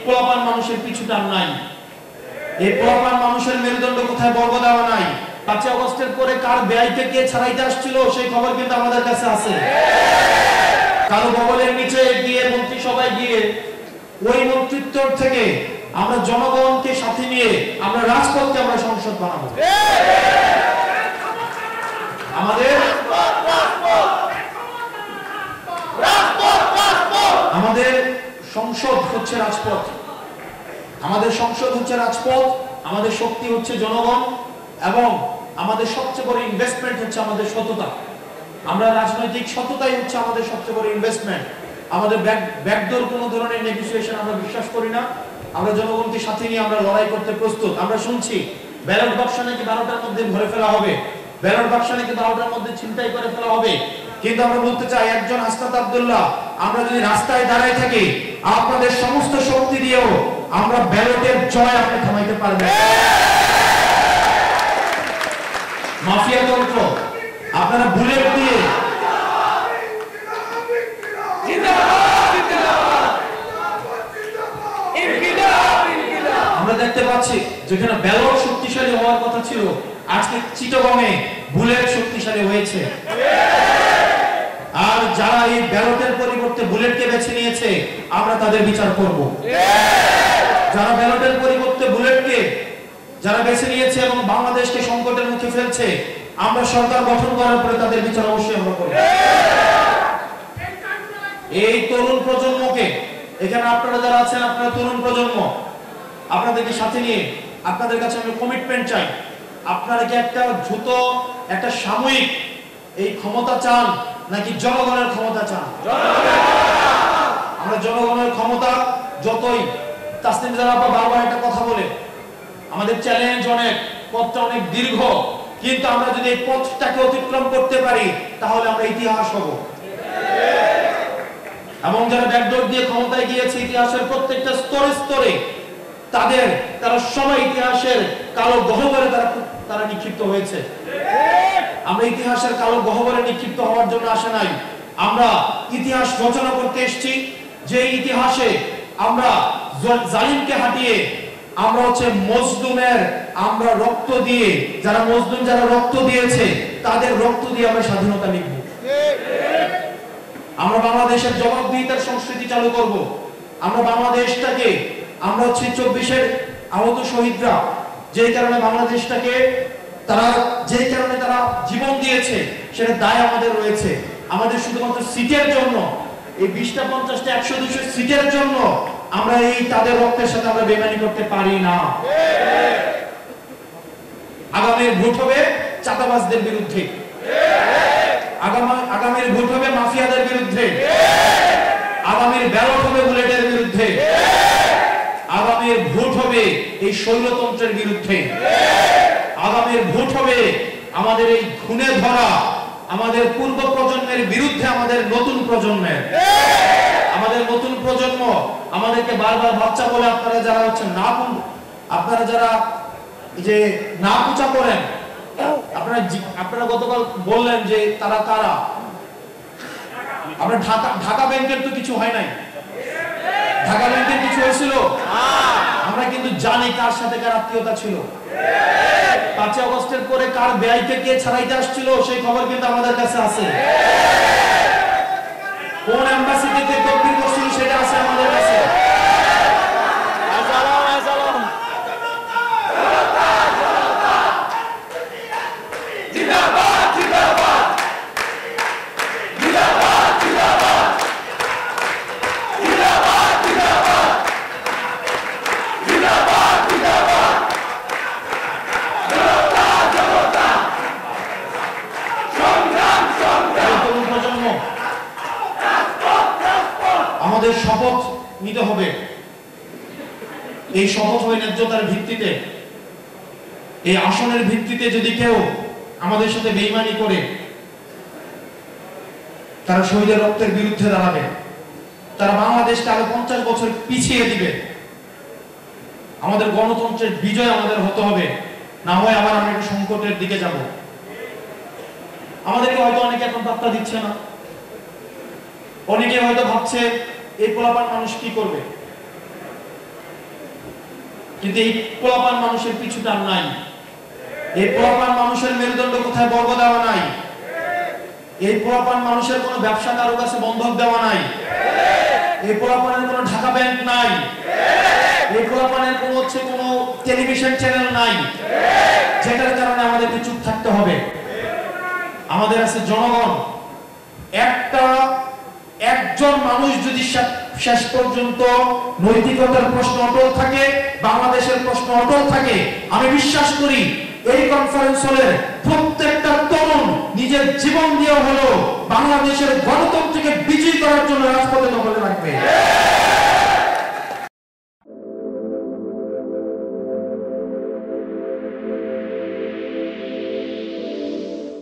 পোলাপান মানুষের পিছু টান নাই, এই পোলাপান মানুষের মেরুদণ্ড কোথায় বর্গ দেওয়া নাই। 5 আগস্টের পরে কার ব্যয়কে কে ছাড়াইতে আসছিল সেই খবর কিন্তু আমাদের কাছে আছে। কারো বগলের নিচে গিয়ে মন্ত্রিসভায় গিয়ে ওই মন্ত্রিত্ব থেকে আমরা জনগণকে সাথে নিয়ে আমরা রাজপথকে আমরা সংসদ বানাবো। আমাদের সংসদ হচ্ছে রাজপথ, আমাদের সংসদ হচ্ছে রাজপথ, আমাদের শক্তি হচ্ছে জনগণ এবং আমাদের সবচেয়ে বড় ইনভেস্টমেন্ট হচ্ছে আমাদের সততা। আমরা রাজনৈতিক সততাই হচ্ছে আমাদের সবচেয়ে বড় ইনভেস্টমেন্ট। আমাদের ব্যাকডোর কোনো ধরনের নেগোসিয়েশন আমরা বিশ্বাস করি না। আমরা জনগণকে সাথে নিয়ে আমরা লড়াই করতে প্রস্তুত। আমরা শুনছি ব্যালট বাক্স নাকি 12টার মধ্যে ভরে ফেলা হবে, ব্যালট বাক্স নাকি 12টার মধ্যে ছিনতাই করে ফেলা হবে। কিন্তু আমরা বলতে চাই একজন হাসনাত আব্দুল্লাহ আমরা যদি রাস্তায় দাঁড়ায় থাকি আপনাদের সমস্ত শক্তি দিয়েও আমরা ব্যালটের জয় আপনি থামাইতে পারবেন। মাফিয়া তন্ত্র আপনারা বুলেট দিয়ে আমরা দেখতে পাচ্ছি যেখানে ব্যালট শক্তিশালী হওয়ার কথা ছিল আজকে চিটাগংয়ে বুলেট শক্তিশালী হয়েছে। আর যারা এই ব্যালটের পরিবর্তে বুলেটকে বেছে নিয়েছে আমরা তাদের বিচার করব। যারা ব্যালটের পরিবর্তে বুলেটকে যারা বেছে নিয়েছে এবং বাংলাদেশকে সংকটের মুখে ফেলছে আমরা সরকার গঠন করার পরে তাদের বিচার অবশ্যই আমরা করব। এই তরুণ প্রজন্মকে এখানে আপনারা যারা আছেন আপনারা তরুণ প্রজন্ম আপনাদেরকে সাথে নিয়ে আপনাদের কাছে আমি কমিটমেন্ট চাই। আপনারা কি একটা দ্রুত একটা সাময়িক এই ক্ষমতা চান নাকি জনগণের ক্ষমতা চান? আমরা জনগণের ক্ষমতা যতই তাসনিম জারা আপা বারবার একটা কথা বলে আমাদের চ্যালেঞ্জ অনেক, পথটা অনেক দীর্ঘ, কিন্তু আমরা যদি এই পথটাকে অতিক্রম করতে পারি তাহলে আমরা ইতিহাস হব। এবং যারা ব্যাকডোর দিয়ে ক্ষমতায় গিয়েছে ইতিহাসের প্রত্যেকটা স্তরে স্তরে তারা সবাই ইতিহাসের কালো গহ্বরে তারা নিক্ষিপ্ত হয়েছে। আমরা ইতিহাসের কালো গহ্বরে নিক্ষিপ্ত হওয়ার জন্য আসে নাই, আমরা ইতিহাস রচনা করতে এসেছি। যে ইতিহাসে আমরা জালিমকে হাঁটিয়ে আমরা হচ্ছে মজলুমের আমরা রক্ত দিয়ে যারা মজলুম যারা রক্ত দিয়েছে তাদের রক্ত দিয়ে আমরা স্বাধীনতা লিখব। আমরা বাংলাদেশের জবাবদিহিতার সংস্কৃতি চালু করব। আমরা বাংলাদেশটাকে আমরা হচ্ছে 24-এর আহত শহীদরা যে কারণে বাংলাদেশটাকে তারা জীবন দিয়েছে সেটা দায় আমাদের রয়েছে। আমাদের শুধুমাত্র সিটের জন্য এই 20টা 50টা 100 200 সিটের জন্য আমরা এই তাদের রক্তের সাথে আমরা বেইমানি করতে পারি না। আগামীর ভোট হবে চাঁদাবাজদের বিরুদ্ধে, আগামীর ভোট হবে মাফিয়াদের বিরুদ্ধে, আগামীর ব্যালট হবে বুলেটের বিরুদ্ধে, আগামীর ভোট হবে এই স্বৈরতন্ত্রের বিরুদ্ধে, আগামীর ভোট হবে আমাদের এই খুনে ধরা আমাদের পূর্ব প্রজন্মের বিরুদ্ধে আমাদের নতুন প্রজন্মের। আমাদের নতুন প্রজন্ম আমাদেরকে বারবার বাচ্চা বলে আপনারা যারা হচ্ছেন আপনারা যারা যে না পূজা করেন আপনারা গতকাল বললেন যে তারা কারা। আমরা ঢাকা ব্যাংকের তো কিছু হয় নাই, ঢাকা ব্যাংকের কিছু হয়েছিল আমরা কিন্তু জানি কার সাথে কার আত্মীয়তা ছিল। 5 আগস্টের পরে কার ব্যয়কে কে ছাড়াইতে আসছিল সেই খবর কিন্তু আমাদের কাছে আছে। কোন এমবাসিতে তকবীর করছিল সেটা আছে আমাদের কাছে। আমাদের শপথ নিতে হবে। এই শপথ হয় ন্যায্যতার ভিত্তিতে। এই আসনের ভিত্তিতে যদি কেউ আমাদের সাথে বেইমানি করে তারা শহীদের রক্তের বিরুদ্ধে দাঁড়াবে, তারা বাংলাদেশকে আরো 50 বছর পিছিয়ে দিবে। আমাদের গণতন্ত্রের বিজয় আমাদের হতে হবে, না হয় আবার আমরা একটা সংকটের দিকে যাব। আমাদেরকে হয়তো অনেকে এখন পাত্তা দিচ্ছে না, অনেকে হয়তো ভাবছে এই পোলাপান মানুষ কি করবে। কিন্তু এই পোলাপান মানুষের পিছু টান নাই, এই পোলাপান মানুষের মেরুদণ্ড কোথায় বর্গ দেওয়া নাই, এই পোলাপান মানুষের কোনো ব্যবসা কারো কাছে বন্ধক দেওয়া নাই, এই পোলাপানের কোনো ঢাকা ব্যাংক নাই, এই পোলাপানের কোনো টেলিভিশন চ্যানেল নাই যেটার কারণে আমাদেরকে চুপ থাকতে হবে। আমাদের আছে জনগণ। একজন মানুষ যদি শেষ পর্যন্ত নৈতিকতার প্রশ্ন অটল থাকে, বাংলাদেশের প্রশ্ন অটল থাকে, আমি বিশ্বাস করি এই কনফারেন্স হলের প্রত্যেকটা তরুণ নিজের জীবন দিয়ে হলো বাংলাদেশের গণতন্ত্রকে বিজয়ী করার জন্য রাজপথে দখলে রাখবে।